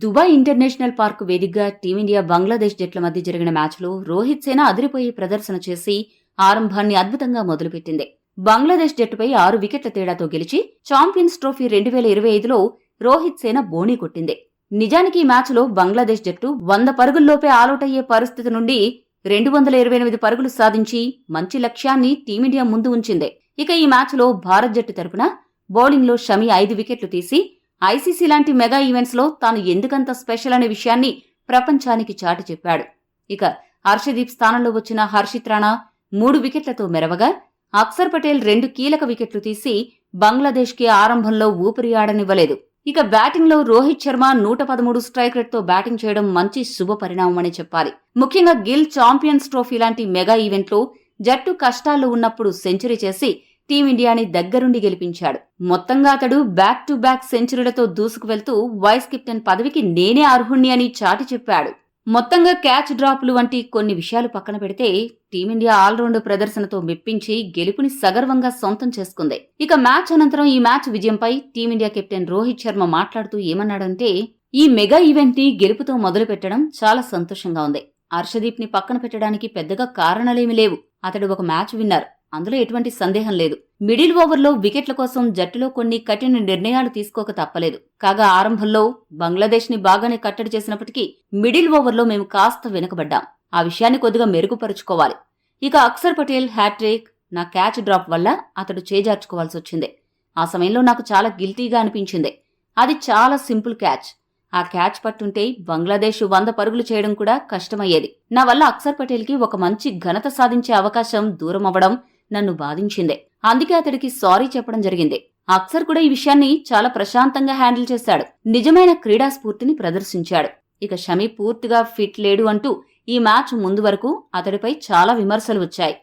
Dubai international park వేదికగా team India Bangladesh జట్ల మధ్య జరిగిన మ్యాచ్లో రోహిత్ సేన అదిరిపోయే ప్రదర్శన చేసి ఆరంభాన్ని అద్భుతంగా మొదలుపెట్టింది. బంగ్లాదేశ్ జట్టుపై 6 వికెట్ల తేడాతో గెలిచి ఛాంపియన్స్ ట్రోఫీ 2025లో రోహిత్ సేన బోణీ కొట్టింది. నిజానికి ఈ మ్యాచ్లో బంగ్లాదేశ్ జట్టు 100 పరుగుల్లోపే ఆలౌట్ అయ్యే పరిస్థితి నుండి 228 పరుగులు సాధించి మంచి లక్ష్యాన్ని టీమిండియా ముందు ఉంచింది. ఇక ఈ మ్యాచ్లో భారత్ జట్టు తరపున బౌలింగ్లో షమి 5 వికెట్లు తీసి ఐసీసీ లాంటి మెగా ఈవెంట్స్ లో తాను ఎందుకంత స్పెషల్ అనే విషయాన్ని ప్రపంచానికి చాటి చెప్పాడు. ఇక హర్షదీప్ స్థానంలో వచ్చిన హర్షిత్ రాణా 3 వికెట్లతో మెరవగా అక్సర్ పటేల్ 2 కీలక వికెట్లు తీసి బంగ్లాదేశ్ కి ఆరంభంలో ఊపిరి ఆడనివ్వలేదు. ఇక బ్యాటింగ్ లో రోహిత్ శర్మ 113 స్ట్రైక్ రేట్ తో బ్యాటింగ్ చేయడం మంచి శుభ పరిణామమని చెప్పాలి. ముఖ్యంగా గిల్ ఛాంపియన్స్ ట్రోఫీ లాంటి మెగా ఈవెంట్ లో జట్టు కష్టాల్లో ఉన్నప్పుడు సెంచరీ చేసి టీమిండియాని దగ్గరుండి గెలిపించాడు. మొత్తంగా అతడు బ్యాక్ టు బ్యాక్ సెంచరీలతో దూసుకు వెళ్తూ వైస్ కెప్టెన్ పదవికి నేనే అర్హుణ్ణి అని చాటి చెప్పాడు. మొత్తంగా క్యాచ్ డ్రాప్లు వంటి కొన్ని విషయాలు పక్కన పెడితే టీమిండియా ఆల్రౌండ్ ప్రదర్శనతో మెప్పించి గెలుపుని సగర్వంగా సొంతం చేసుకుంది. ఇక మ్యాచ్ అనంతరం ఈ మ్యాచ్ విజయంపై టీమిండియా కెప్టెన్ రోహిత్ శర్మ మాట్లాడుతూ ఏమన్నాడంటే, ఈ మెగా ఈవెంట్ ని గెలుపుతో మొదలు పెట్టడం చాలా సంతోషంగా ఉంది. హర్షదీప్ ని పక్కన పెట్టడానికి పెద్దగా కారణాలేమీ లేవు. అతడు ఒక మ్యాచ్ విన్నర్, అందులో ఎటువంటి సందేహం లేదు. మిడిల్ ఓవర్లో వికెట్ల కోసం జట్టులో కొన్ని కఠిన నిర్ణయాలు తీసుకోక తప్పలేదు. కాగా ఆరంభంలో బంగ్లాదేశ్ ని బాగానే కట్టడి చేసినప్పటికీ మిడిల్ ఓవర్లో మేము కాస్త వెనుకబడ్డాం. ఆ విషయాన్ని కొద్దిగా మెరుగుపరుచుకోవాలి. ఇక అక్సర్ పటేల్ హ్యాట్రిక్, నా క్యాచ్ డ్రాప్ వల్ల అతడు చేజార్చుకోవాల్సి వచ్చింది. ఆ సమయంలో నాకు చాలా గిల్టీగా అనిపించింది. అది చాలా సింపుల్ క్యాచ్. ఆ క్యాచ్ పట్టుంటే బంగ్లాదేశ్ 100 పరుగులు చేయడం కూడా కష్టమయ్యేది. నా వల్ల అక్సర్ పటేల్ కి ఒక మంచి ఘనత సాధించే అవకాశం దూరం అవ్వడం నన్ను బాధించిందే. అందుకే అతడికి సారీ చెప్పడం జరిగింది. అక్సర్ కూడా ఈ విషయాన్ని చాలా ప్రశాంతంగా హ్యాండిల్ చేశాడు. నిజమైన క్రీడా స్ఫూర్తిని ప్రదర్శించాడు. ఇక షమి పూర్తిగా ఫిట్ లేడు అంటూ ఈ మ్యాచ్ ముందు వరకు అతడిపై చాలా విమర్శలు వచ్చాయి.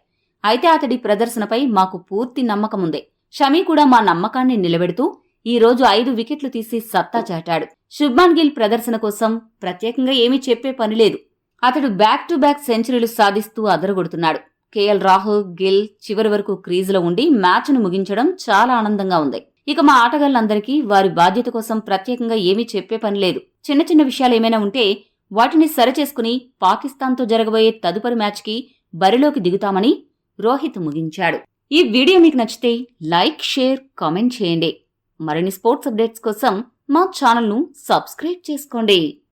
అయితే అతడి ప్రదర్శనపై మాకు పూర్తి నమ్మకముంది. షమి కూడా మా నమ్మకాన్ని నిలబెడుతూ ఈ రోజు 5 వికెట్లు తీసి సత్తా చాటాడు. శుభ్మాన్ గిల్ ప్రదర్శన కోసం ప్రత్యేకంగా ఏమీ చెప్పే పనిలేదు. అతడు బ్యాక్ టు బ్యాక్ సెంచరీలు సాధిస్తూ అదరగొడుతున్నాడు. కేఎల్ రాహుల్, గిల్ చివరి వరకు క్రీజులో ఉండి మ్యాచ్ను ముగించడం చాలా ఆనందంగా ఉంది. ఇక మా ఆటగాళ్లందరికీ వారి బాధ్యత కోసం ప్రత్యేకంగా ఏమీ చెప్పే పని లేదు. చిన్న చిన్న విషయాలు ఏమైనా ఉంటే వాటిని సరిచేసుకుని పాకిస్తాన్తో జరగబోయే తదుపరి మ్యాచ్కి బరిలోకి దిగుతామని రోహిత్ ముగించాడు. ఈ వీడియో మీకు నచ్చితే లైక్, షేర్, కామెంట్ చేయండి. మరిన్ని స్పోర్ట్స్ అప్డేట్స్ కోసం మా ఛానల్ను సబ్స్క్రైబ్ చేసుకోండి.